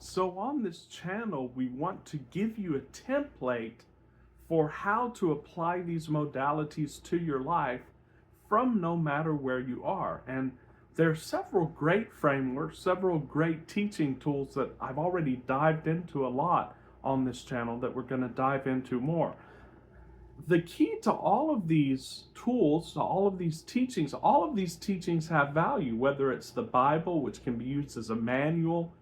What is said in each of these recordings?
So on this channel, we want to give you a template for how to apply these modalities to your life from no matter where you are. And there are several great frameworks, several great teaching tools that I've already dived into a lot on this channel that we're going to dive into more. The key to all of these tools, to all of these teachings have value, whether it's the Bible, which can be used as a manual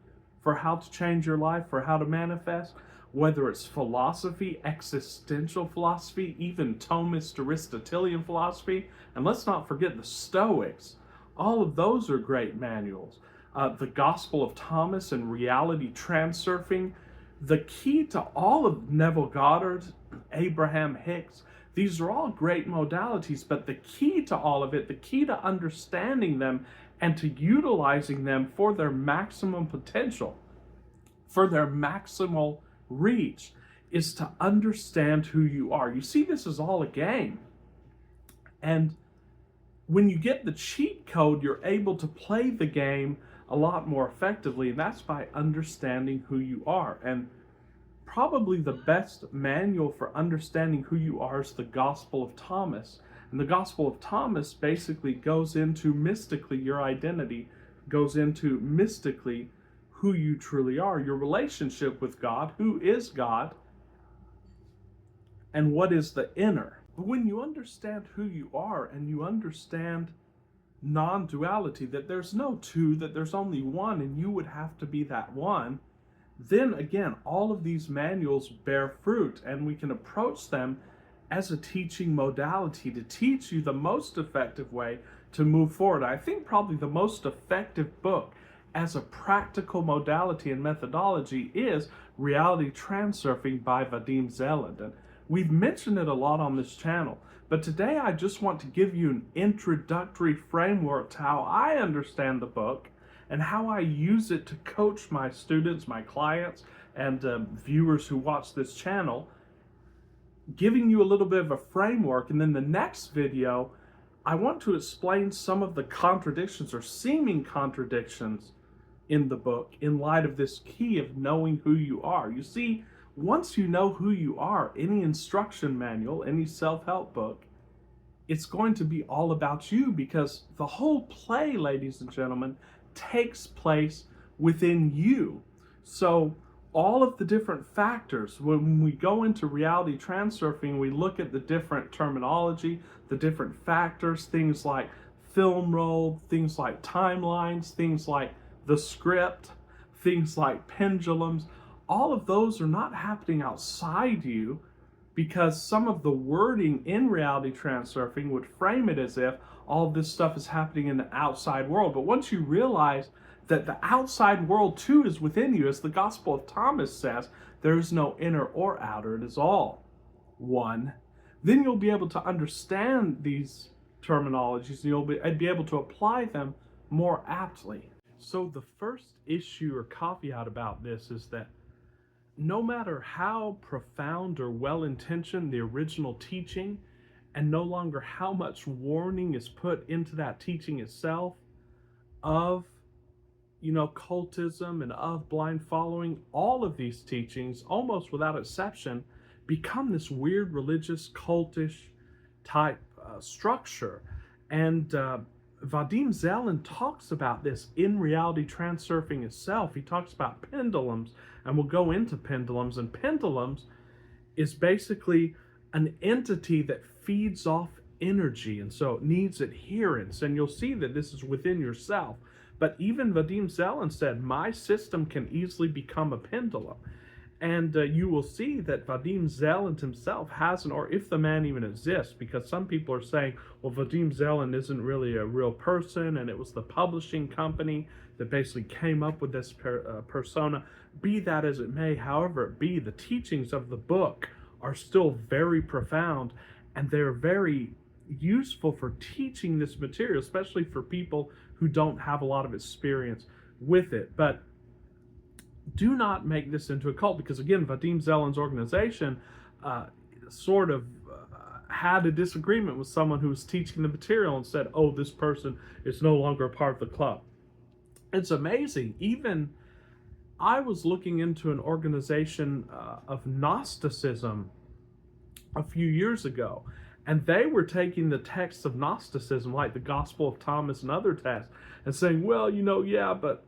for how to change your life, for how to manifest, whether it's philosophy, existential philosophy, even Thomist Aristotelian philosophy, and let's not forget the Stoics. All of those are great manuals. The Gospel of Thomas and Reality Transurfing. The key to all of Neville Goddard, Abraham Hicks, these are all great modalities, but the key to all of it, the key to understanding them and to utilizing them for their maximum potential, for their maximal reach, is to understand who you are. You see, this is all a game. And when you get the cheat code, you're able to play the game a lot more effectively, and that's by understanding who you are. And probably the best manual for understanding who you are is the Gospel of Thomas. And the Gospel of Thomas basically goes into mystically your identity, goes into mystically who you truly are, your relationship with God, who is God, and what is the inner. But when you understand who you are and you understand non-duality, that there's no two, that there's only one, and you would have to be that one, then again, all of these manuals bear fruit, and we can approach them as a teaching modality to teach you the most effective way to move forward. I think probably the most effective book as a practical modality and methodology is Reality Transurfing by Vadim Zeland. And we've mentioned it a lot on this channel, but today I just want to give you an introductory framework to how I understand the book and how I use it to coach my students, my clients, and viewers who watch this channel, giving you a little bit of a framework. And then the next video, I want to explain some of the contradictions or seeming contradictions in the book in light of this key of knowing who you are. You see, once you know who you are, any instruction manual, any self-help book, it's going to be all about you, because the whole play, ladies and gentlemen, takes place within you. So all of the different factors, when we go into Reality Transurfing, we look at the different terminology, the different factors, things like film roll, things like timelines, things like the script, things like pendulums. All of those are not happening outside you, because some of the wording in Reality Transurfing would frame it as if all this stuff is happening in the outside world. But once you realize that the outside world too is within you, as the Gospel of Thomas says, there is no inner or outer, it is all one, then you'll be able to understand these terminologies and you'll be able to apply them more aptly. So the first issue or caveat about this is that no matter how profound or well-intentioned the original teaching, and no longer how much warning is put into that teaching itself of, cultism and of blind following, all of these teachings, almost without exception, become this weird religious cultish type structure. And Vadim Zeland talks about this in Reality Transurfing itself. He talks about pendulums, and we'll go into pendulums. And pendulums is basically an entity that feeds off energy, and so it needs adherence. And you'll see that this is within yourself. But even Vadim Zeland said, my system can easily become a pendulum. And you will see that Vadim Zeland himself hasn't, or if the man even exists, because some people are saying, well, Vadim Zeland isn't really a real person, and it was the publishing company that basically came up with this persona. Be that as it may, however it be, the teachings of the book are still very profound, and they're very useful for teaching this material, especially for people who don't have a lot of experience with it. But do not make this into a cult, because again, Vadim Zeland's organization had a disagreement with someone who was teaching the material and said, oh, this person is no longer a part of the club. It's amazing. Even I was looking into an organization of Gnosticism a few years ago, and they were taking the texts of Gnosticism, like the Gospel of Thomas and other texts, and saying, well, yeah, but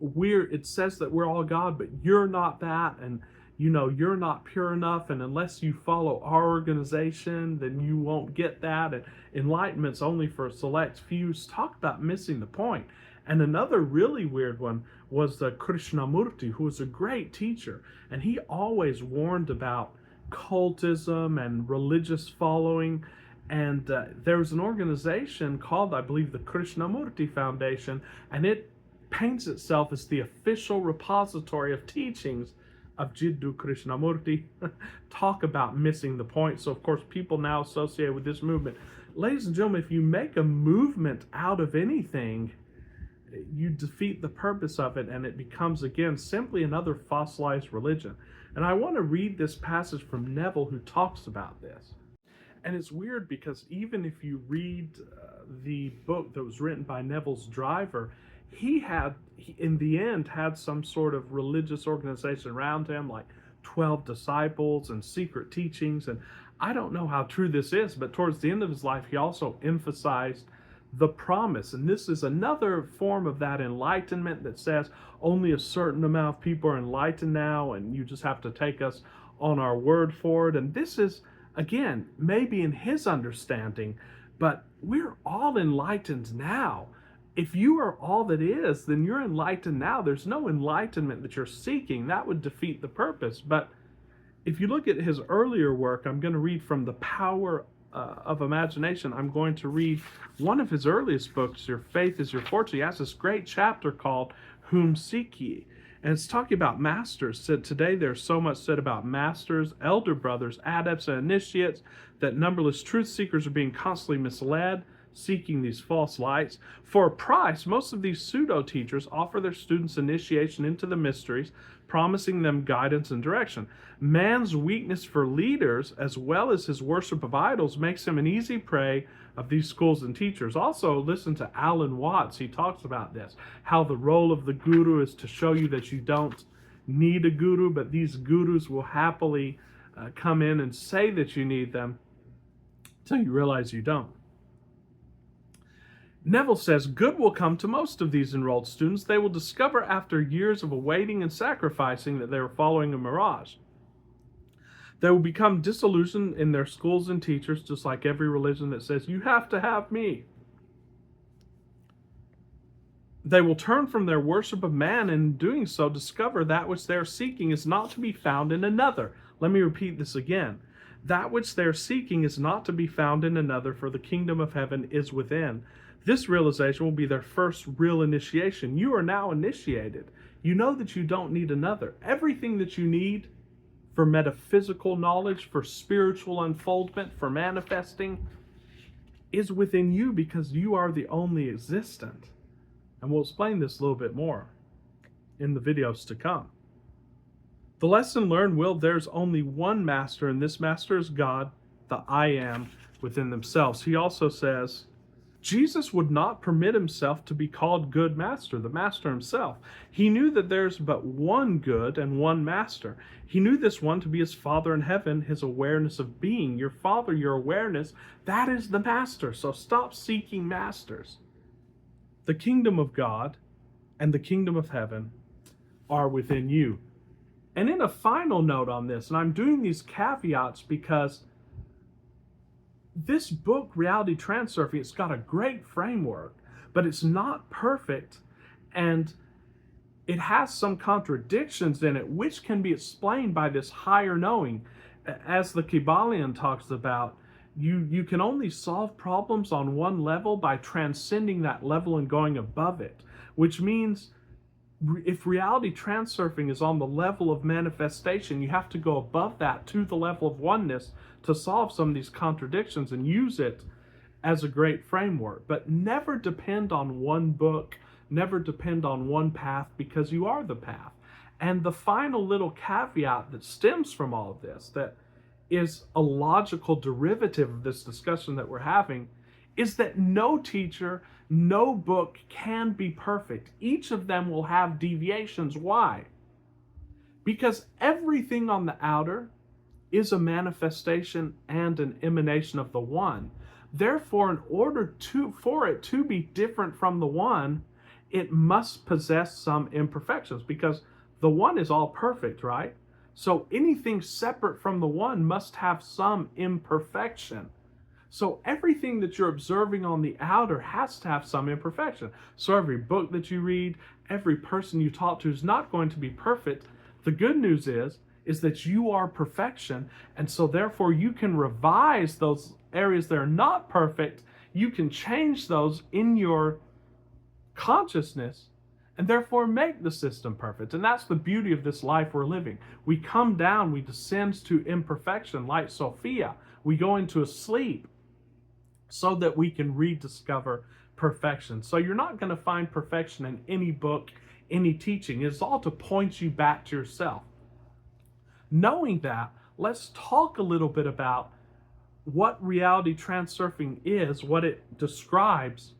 it says that we're all God, but you're not that, and you're not pure enough, and unless you follow our organization, then you won't get that, and enlightenment's only for a select few. Talk about missing the point. And another really weird one was the Krishnamurti, who was a great teacher, and he always warned about cultism and religious following. And there was an organization called, I believe, the Krishnamurti Foundation, and it paints itself as the official repository of teachings of Jiddu Krishnamurti. Talk about missing the point. So, of course, people now associate with this movement. Ladies and gentlemen, if you make a movement out of anything, you defeat the purpose of it, and it becomes, again, simply another fossilized religion. And I want to read this passage from Neville, who talks about this. And it's weird because even if you read the book that was written by Neville's driver, he in the end had some sort of religious organization around him, like 12 disciples and secret teachings. And I don't know how true this is, but towards the end of his life, he also emphasized the promise. And this is another form of that enlightenment that says only a certain amount of people are enlightened now, and you just have to take us on our word for it. And this is, again, maybe in his understanding, but we're all enlightened now. If you are all that is, then you're enlightened now. There's no enlightenment that you're seeking. That would defeat the purpose. But if you look at his earlier work, I'm going to read from The Power of Imagination. I'm going to read one of his earliest books, Your Faith is Your Fortune. He has this great chapter called Whom Seek Ye? And it's talking about masters. So today there's so much said about masters, elder brothers, adepts, and initiates, that numberless truth seekers are being constantly misled, seeking these false lights. For a price, most of these pseudo-teachers offer their students initiation into the mysteries, promising them guidance and direction. Man's weakness for leaders, as well as his worship of idols, makes him an easy prey of these schools and teachers. Also, listen to Alan Watts. He talks about this, how the role of the guru is to show you that you don't need a guru, but these gurus will happily come in and say that you need them until you realize you don't. Neville says, good will come to most of these enrolled students. They will discover after years of awaiting and sacrificing that they were following a mirage. They will become disillusioned in their schools and teachers, just like every religion that says, you have to have me. They will turn from their worship of man, and in doing so discover that which they are seeking is not to be found in another. Let me repeat this again. That which they are seeking is not to be found in another, for the kingdom of heaven is within. This realization will be their first real initiation. You are now initiated. You know that you don't need another. Everything that you need for metaphysical knowledge, for spiritual unfoldment, for manifesting, is within you, because you are the only existent. And we'll explain this a little bit more in the videos to come. The lesson learned will, there's only one master, and this master is God, the I am within themselves. He also says, Jesus would not permit himself to be called good master, the master himself. He knew that there's but one good and one master. He knew this one to be his Father in heaven, his awareness of being. Your Father, your awareness, that is the master. So stop seeking masters. The kingdom of God and the kingdom of heaven are within you. And in a final note on this, and I'm doing these caveats because this book, Reality Transurfing, it's got a great framework, but it's not perfect, and it has some contradictions in it, which can be explained by this higher knowing. As the Kybalion talks about, you can only solve problems on one level by transcending that level and going above it, which means if reality transurfing is on the level of manifestation, you have to go above that to the level of oneness to solve some of these contradictions and use it as a great framework. But never depend on one book, never depend on one path, because you are the path. And the final little caveat that stems from all of this, that is a logical derivative of this discussion that we're having, is that no teacher, No book can be perfect. Each of them will have deviations. Why? Because everything on the outer is a manifestation and an emanation of the one. Therefore, in order for it to be different from the one, it must possess some imperfections, because the one is all perfect, right? So anything separate from the one must have some imperfection. So everything that you're observing on the outer has to have some imperfection. So every book that you read, every person you talk to is not going to be perfect. The good news is that you are perfection, and so therefore you can revise those areas that are not perfect. You can change those in your consciousness and therefore make the system perfect. And that's the beauty of this life we're living. We come down, we descend to imperfection like Sophia. We go into a sleep so that we can rediscover perfection. So you're not going to find perfection in any book, any teaching. It's all to point you back to yourself. Knowing that, let's talk a little bit about what reality transurfing is, what it describes,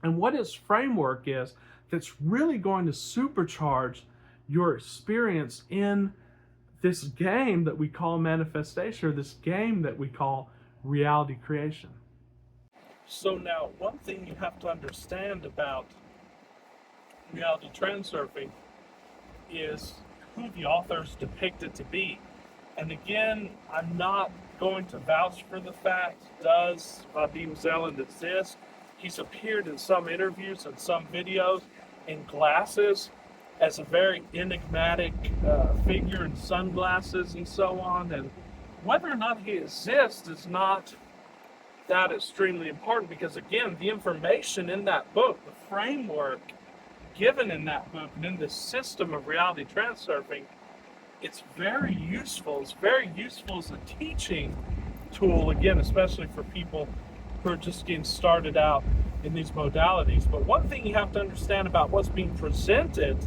and what its framework is that's really going to supercharge your experience in this game that we call manifestation, or this game that we call reality creation. So now, one thing you have to understand about reality transurfing is who the authors depicted to be. And again, I'm not going to vouch for the fact, does Vadim Zeland exist? He's appeared in some interviews and some videos in glasses as a very enigmatic figure in sunglasses and so on. And whether or not he exists is not that extremely important, because again, the information in that book, the framework given in that book and in this system of reality transurfing, it's very useful. It's very useful as a teaching tool, again, especially for people who are just getting started out in these modalities. But one thing you have to understand about what's being presented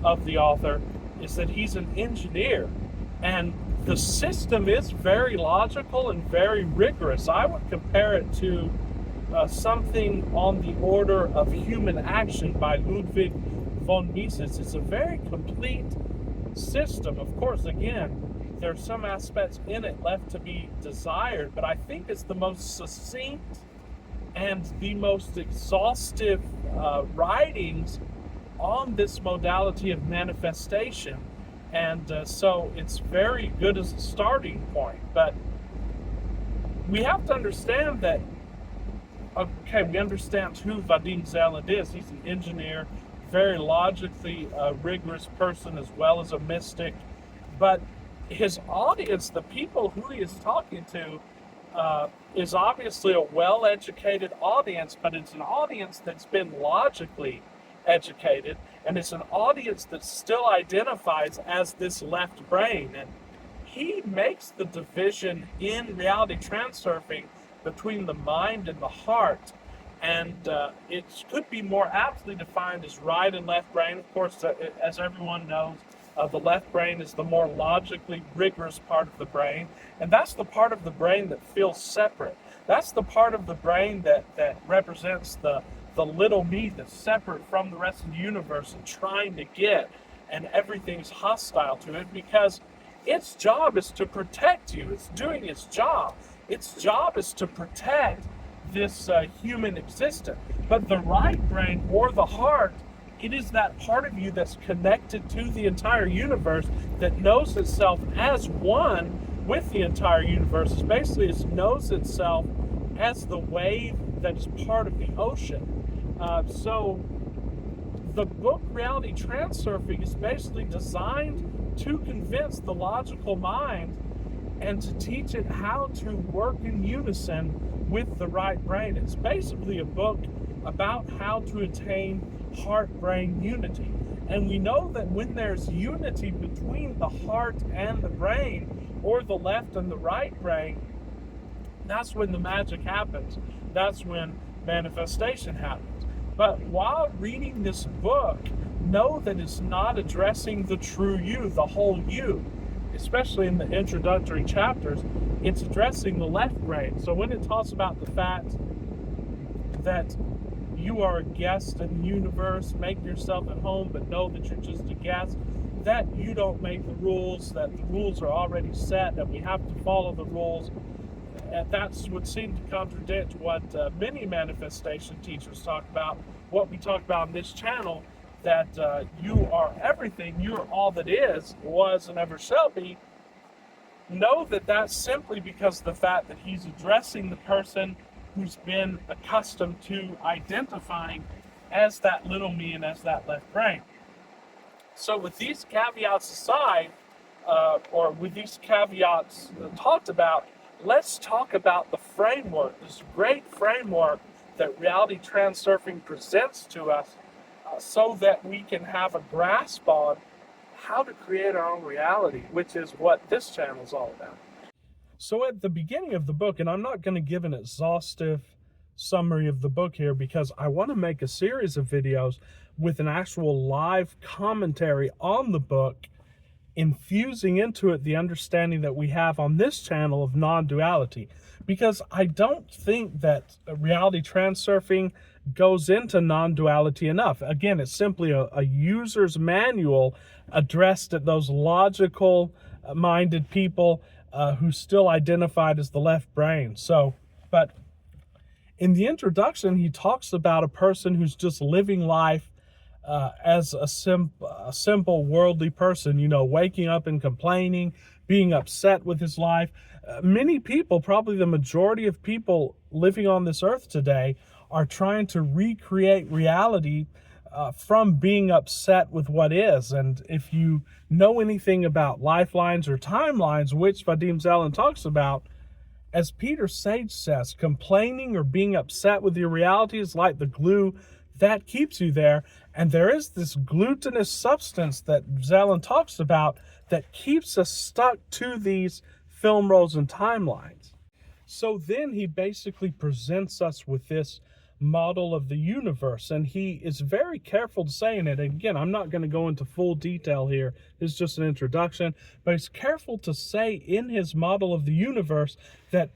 of the author is that he's an engineer, and the system is very logical and very rigorous. I would compare it to something on the order of Human Action by Ludwig von Mises. It's a very complete system. Of course, again, there are some aspects in it left to be desired, but I think it's the most succinct and the most exhaustive writings on this modality of manifestation. And so it's very good as a starting point. But we have to understand that, okay, we understand who Vadim Zeland is. He's an engineer, very logically rigorous person, as well as a mystic. But his audience, the people who he is talking to, is obviously a well-educated audience, but it's an audience that's been logically educated, and it's an audience that still identifies as this left brain. And he makes the division in reality transurfing between the mind and the heart, and it could be more aptly defined as right and left brain. Of course, as everyone knows, the left brain is the more logically rigorous part of the brain, and that's the part of the brain that feels separate. That's the part of the brain that represents the little me that's separate from the rest of the universe and trying to get, and everything's hostile to it because its job is to protect you. It's doing its job. Its job is to protect this human existence. But the right brain, or the heart, it is that part of you that's connected to the entire universe, that knows itself as one with the entire universe. It's basically, it knows itself as the wave that is part of the ocean. So the book Reality Transurfing is basically designed to convince the logical mind and to teach it how to work in unison with the right brain. It's basically a book about how to attain heart-brain unity. And we know that when there's unity between the heart and the brain, or the left and the right brain, that's when the magic happens. That's when manifestation happens. But while reading this book, know that it's not addressing the true you, the whole you. Especially in the introductory chapters, it's addressing the left brain. So when it talks about the fact that you are a guest in the universe, make yourself at home, but know that you're just a guest, that you don't make the rules, that the rules are already set, that we have to follow the rules. And that would seem to contradict what many manifestation teachers talk about, what we talk about in this channel, that you are everything, you're all that is, was, and ever shall be. Know that that's simply because of the fact that he's addressing the person who's been accustomed to identifying as that little me and as that left brain. So with these caveats aside, or with these caveats talked about, let's talk about the framework, this great framework that Reality Transurfing presents to us, so that we can have a grasp on how to create our own reality, which is what this channel is all about. So at the beginning of the book, and I'm not going to give an exhaustive summary of the book here because I want to make a series of videos with an actual live commentary on the book, infusing into it the understanding that we have on this channel of non-duality, because I don't think that Reality Transurfing goes into non-duality enough. Again, it's simply a user's manual addressed at those logical minded people who still identified as the left brain. So, but in the introduction, he talks about a person who's just living life as a simple worldly person, you know, waking up and complaining, being upset with his life. Many people, probably the majority of people living on this earth today, are trying to recreate reality from being upset with what is. And if you know anything about lifelines or timelines, which Vadim Zeland talks about, as Peter Sage says, complaining or being upset with your reality is like the glue that keeps you there. And there is this glutinous substance that Zeland talks about that keeps us stuck to these film rolls and timelines. So then he basically presents us with this model of the universe, and he is very careful to say in it, and again, I'm not going to go into full detail here, this is just an introduction, but he's careful to say in his model of the universe that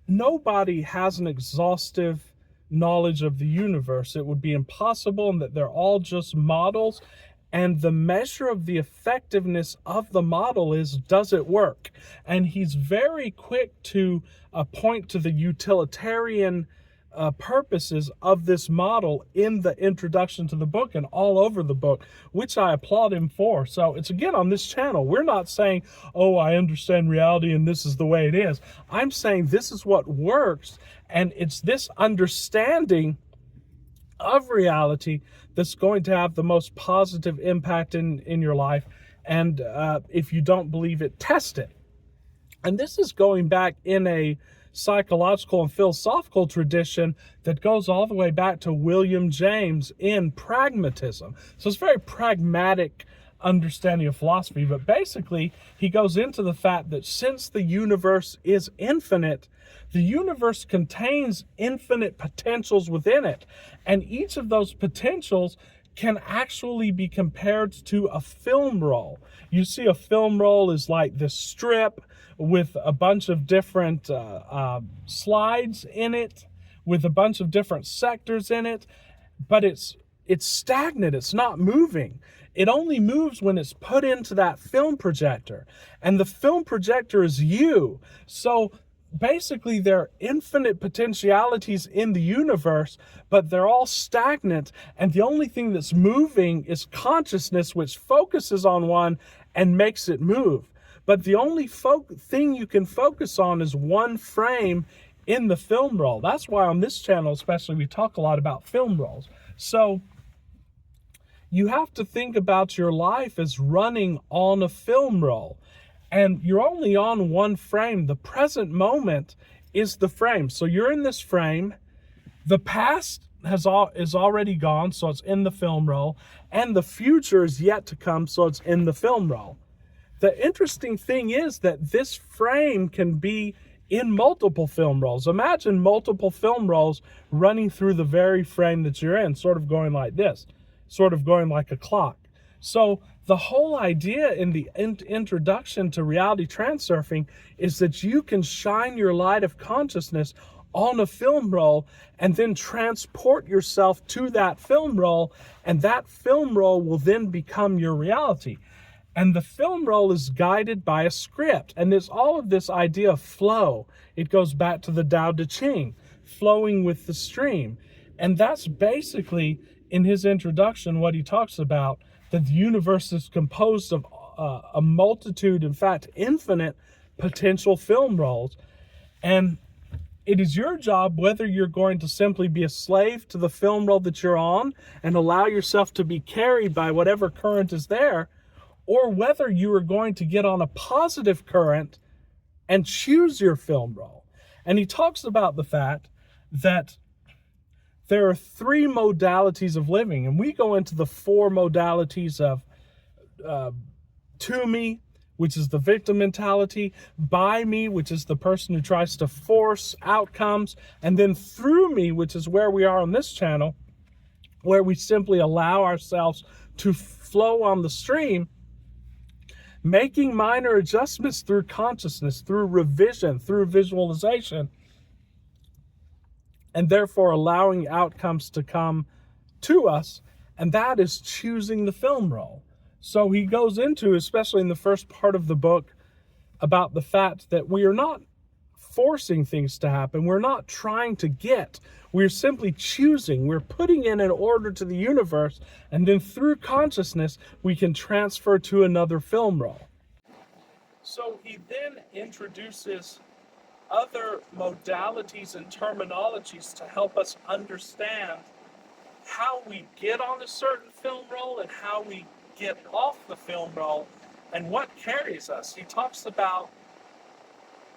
nobody has an exhaustive knowledge of the universe. It would be impossible, and that they're all just models, and the measure of the effectiveness of the model is, does it work? And he's very quick to point to the utilitarian purposes of this model in the introduction to the book and all over the book, which I applaud him for. So it's, again, on this channel, we're not saying, oh, I understand reality and this is the way it is. I'm saying this is what works, and it's this understanding of reality that's going to have the most positive impact in your life. And if you don't believe it, test it. And this is going back in a psychological and philosophical tradition that goes all the way back to William James in pragmatism. So it's a very pragmatic understanding of philosophy, but basically he goes into the fact that since the universe is infinite, the universe contains infinite potentials within it, and each of those potentials can actually be compared to a film roll. You see, a film roll is like this strip with a bunch of different slides in it, with a bunch of different sectors in it, but it's stagnant, it's not moving. It only moves when it's put into that film projector, and the film projector is you. So basically, there are infinite potentialities in the universe, but they're all stagnant, and the only thing that's moving is consciousness, which focuses on one and makes it move. But the only thing you can focus on is one frame in the film roll. That's why on this channel especially we talk a lot about film rolls. So you have to think about your life as running on a film roll. And you're only on one frame. The present moment is the frame. So you're in this frame. The past is already gone, so it's in the film roll. And the future is yet to come, so it's in the film roll. The interesting thing is that this frame can be in multiple film rolls. Imagine multiple film rolls running through the very frame that you're in, sort of going like this, sort of going like a clock. So the whole idea in the introduction to Reality Transurfing is that you can shine your light of consciousness on a film roll and then transport yourself to that film roll, and that film roll will then become your reality. And the film roll is guided by a script. And there's all of this idea of flow. It goes back to the Tao Te Ching, flowing with the stream. And that's basically, in his introduction, what he talks about, that the universe is composed of a multitude, in fact, infinite potential film rolls. And it is your job, whether you're going to simply be a slave to the film roll that you're on and allow yourself to be carried by whatever current is there, or whether you are going to get on a positive current and choose your film roll. And he talks about the fact that there are 3 modalities of living, and we go into the 4 modalities of to me, which is the victim mentality, by me, which is the person who tries to force outcomes, and then through me, which is where we are on this channel, where we simply allow ourselves to flow on the stream, making minor adjustments through consciousness, through revision, through visualization, and therefore allowing outcomes to come to us, and that is choosing the film roll. So he goes into, especially in the first part of the book, about the fact that we are not forcing things to happen. We're not trying to get. We're simply choosing. We're putting in an order to the universe, and then through consciousness, we can transfer to another film roll. So he then introduces other modalities and terminologies to help us understand how we get on a certain film roll and how we get off the film roll and what carries us. He talks about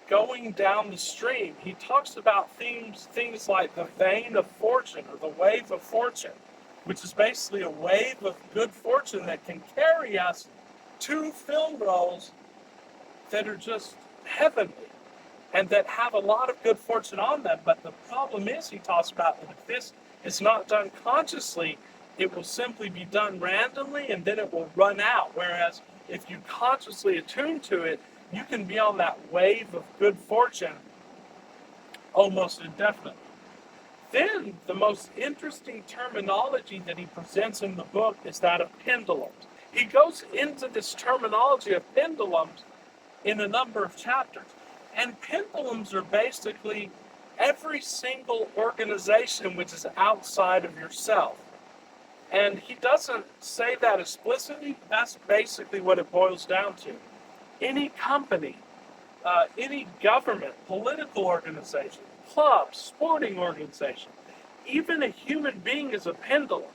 going down the stream. He talks about things like the vein of fortune or the wave of fortune, which is basically a wave of good fortune that can carry us to film rolls that are just heavenly and that have a lot of good fortune on them. But the problem is, he talks about that if this is not done consciously, it will simply be done randomly and then it will run out. Whereas if you consciously attune to it, you can be on that wave of good fortune almost indefinitely. Then the most interesting terminology that he presents in the book is that of pendulums. He goes into this terminology of pendulums in a number of chapters. And pendulums are basically every single organization which is outside of yourself. And he doesn't say that explicitly, but that's basically what it boils down to. Any company, any government, political organization, club, sporting organization, even a human being is a pendulum.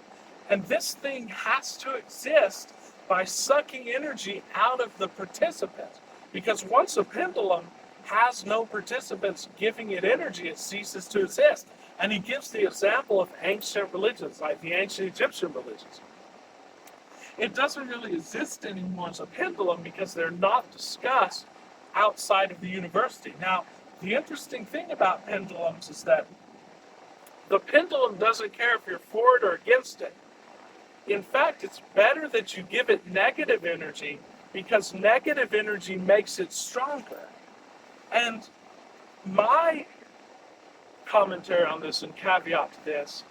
And this thing has to exist by sucking energy out of the participants. Because once a pendulum has no participants giving it energy, it ceases to exist. And he gives the example of ancient religions, like the ancient Egyptian religions. It doesn't really exist anymore as a pendulum because they're not discussed outside of the university. Now, the interesting thing about pendulums is that the pendulum doesn't care if you're for it or against it. In fact, it's better that you give it negative energy because negative energy makes it stronger. And my commentary on this and caveat to this,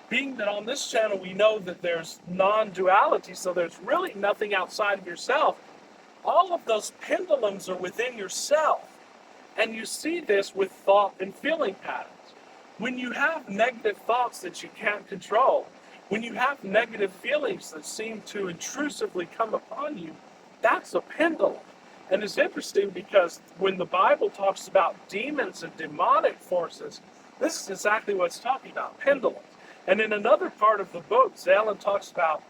being that on this channel we know that there's non-duality, so there's really nothing outside of yourself. All of those pendulums are within yourself. And you see this with thought and feeling patterns. When you have negative thoughts that you can't control, when you have negative feelings that seem to intrusively come upon you, that's a pendulum. And it's interesting because when the Bible talks about demons and demonic forces, this is exactly what it's talking about, pendulums. And in another part of the book, Zalen talks about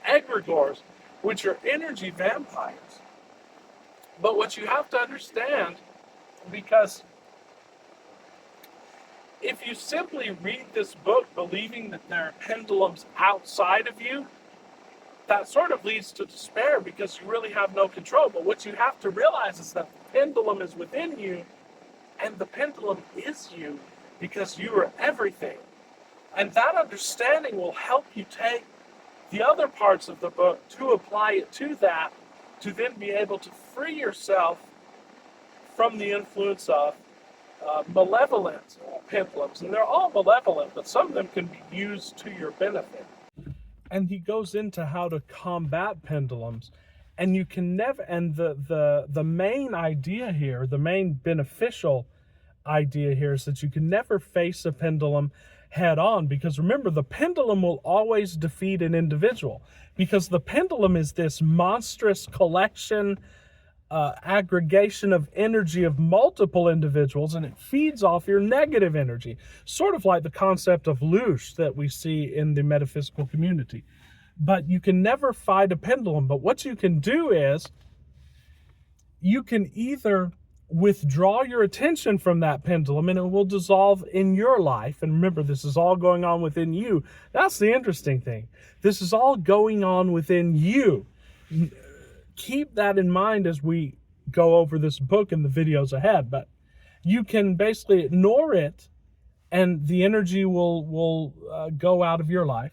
egregores, which are energy vampires. But what you have to understand, because if you simply read this book believing that there are pendulums outside of you, that sort of leads to despair because you really have no control. But what you have to realize is that the pendulum is within you, and the pendulum is you because you are everything. And that understanding will help you take the other parts of the book to apply it to that, to then be able to free yourself from the influence of malevolent pendulums, and they're all malevolent, but some of them can be used to your benefit. And he goes into how to combat pendulums, and you can never. And the main idea here, the main beneficial idea here, is that you can never face a pendulum head on, because remember, the pendulum will always defeat an individual, because the pendulum is this monstrous collection, aggregation of energy of multiple individuals, and it feeds off your negative energy, sort of like the concept of loosh that we see in the metaphysical community. But you can never fight a pendulum. But what you can do is you can either withdraw your attention from that pendulum and it will dissolve in your life. And remember, this is all going on within you. That's the interesting thing. This is all going on within you. Keep that in mind as we go over this book in the videos ahead. But you can basically ignore it and the energy will go out of your life.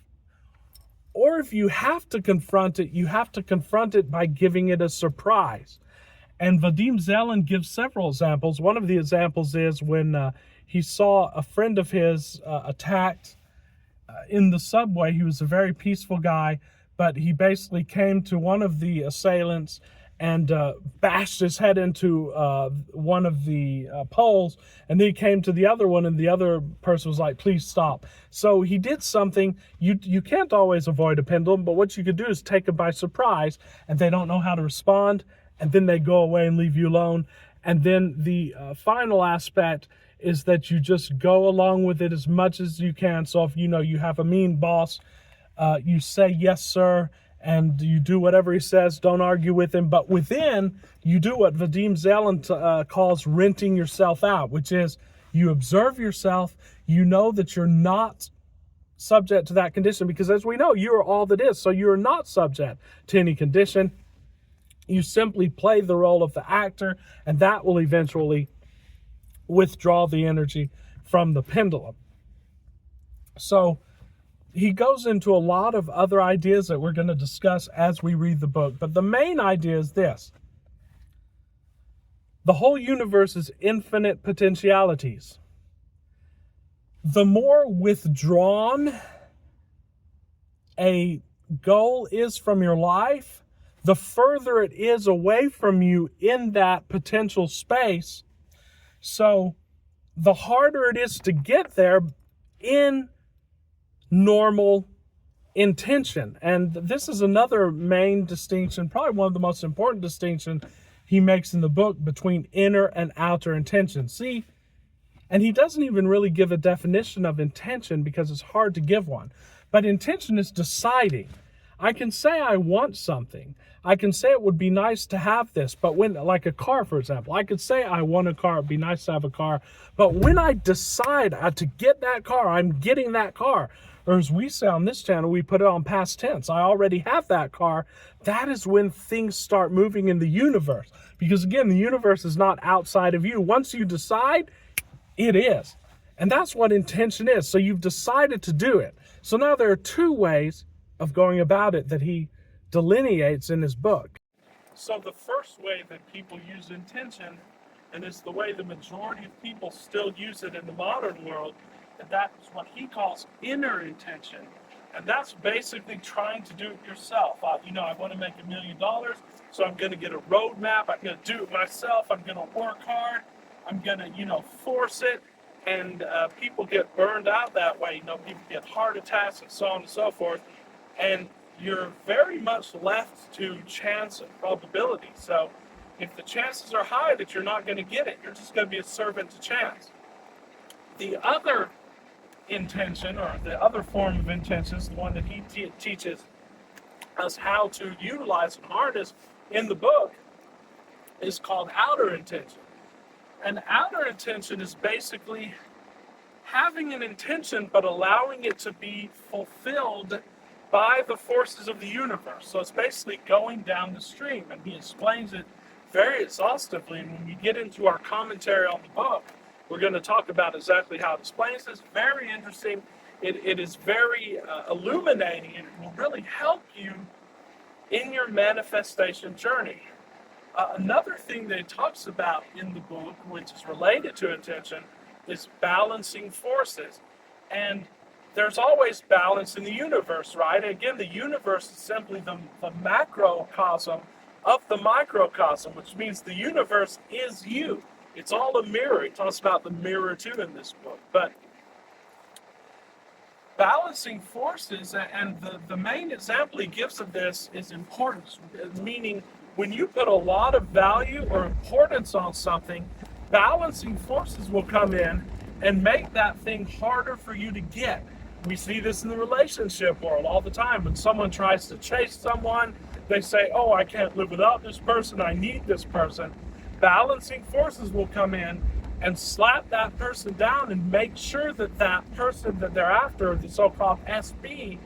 Or if you have to confront it, you have to confront it by giving it a surprise. And Vadim Zeland gives several examples. One of the examples is when he saw a friend of his attacked in the subway. He was a very peaceful guy, but he basically came to one of the assailants and bashed his head into one of the poles, and then he came to the other one, and the other person was like, please stop. So he did something. You can't always avoid a pendulum, but what you could do is take them by surprise, and they don't know how to respond, and then they go away and leave you alone. And then the final aspect is that you just go along with it as much as you can. So if you have a mean boss, you say yes sir, and you do whatever he says, don't argue with him. But within, you do what Vadim Zeland calls renting yourself out, which is you observe yourself, you know that you're not subject to that condition, because as we know, you are all that is. So you're not subject to any condition. You simply play the role of the actor, and that will eventually withdraw the energy from the pendulum. So he goes into a lot of other ideas that we're going to discuss as we read the book. But the main idea is this: the whole universe is infinite potentialities. The more withdrawn a goal is from your life, the further it is away from you in that potential space. So the harder it is to get there in normal intention. And this is another main distinction, probably one of the most important distinctions he makes in the book, between inner and outer intention. See, and he doesn't even really give a definition of intention because it's hard to give one. But intention is deciding. I can say I want something. I can say it would be nice to have this, but when, like a car, for example, I could say I want a car, it'd be nice to have a car, but when I decide to get that car, I'm getting that car. Or as we say on this channel, we put it on past tense. I already have that car. That is when things start moving in the universe. Because again, the universe is not outside of you. Once you decide, it is. And that's what intention is. So you've decided to do it. So now there are two ways of going about it that he delineates in his book. So the first way that people use intention, and it's the way the majority of people still use it in the modern world, and that's what he calls inner intention. And that's basically trying to do it yourself. I want to make $1 million, so I'm going to get a roadmap. I'm going to do it myself. I'm going to work hard. I'm going to, force it. And people get burned out that way. People get heart attacks and so on and so forth. And you're very much left to chance and probability. So if the chances are high that you're not going to get it, you're just going to be a servant to chance. The other intention, or the other form of intention, is the one that he teaches us how to utilize and harness in the book, is called outer intention. And outer intention is basically having an intention but allowing it to be fulfilled by the forces of the universe. So it's basically going down the stream, and he explains it very exhaustively. And when we get into our commentary on the book, we're going to talk about exactly how it explains this. Very interesting. It is very illuminating, and it will really help you in your manifestation journey. Another thing that it talks about in the book, which is related to attention, is balancing forces. And there's always balance in the universe, right? Again, the universe is simply the macrocosm of the microcosm, which means the universe is you. It's all a mirror. It talks about the mirror too in this book. But balancing forces, and the main example he gives of this is importance, meaning when you put a lot of value or importance on something, balancing forces will come in and make that thing harder for you to get. We see this in the relationship world all the time. When someone tries to chase someone, they say, oh, I can't live without this person, I need this person. Balancing forces will come in and slap that person down and make sure that that person that they're after, the so-called SB,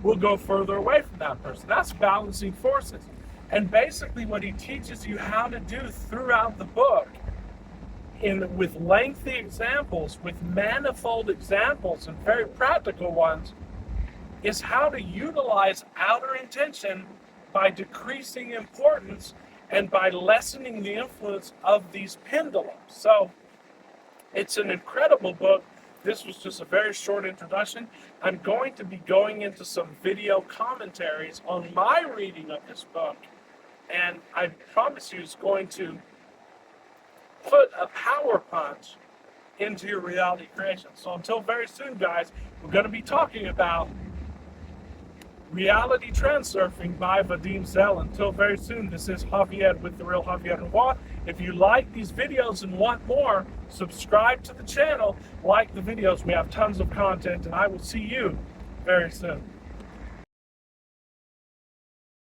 will go further away from that person. That's balancing forces. And basically what he teaches you how to do throughout the book, with lengthy examples, with manifold examples and very practical ones, is how to utilize outer intention by decreasing importance and by lessening the influence of these pendulums. So it's an incredible book. This was just a very short introduction. I'm going to be going into some video commentaries on my reading of this book, and I promise you it's going to put a power punch into your reality creation. So until very soon, guys, we're going to be talking about Reality Transurfing by Vadim Zell. Until very soon, this is Javier with The Real Javier Roy. If you like these videos and want more, subscribe to the channel, like the videos. We have tons of content, and I will see you very soon.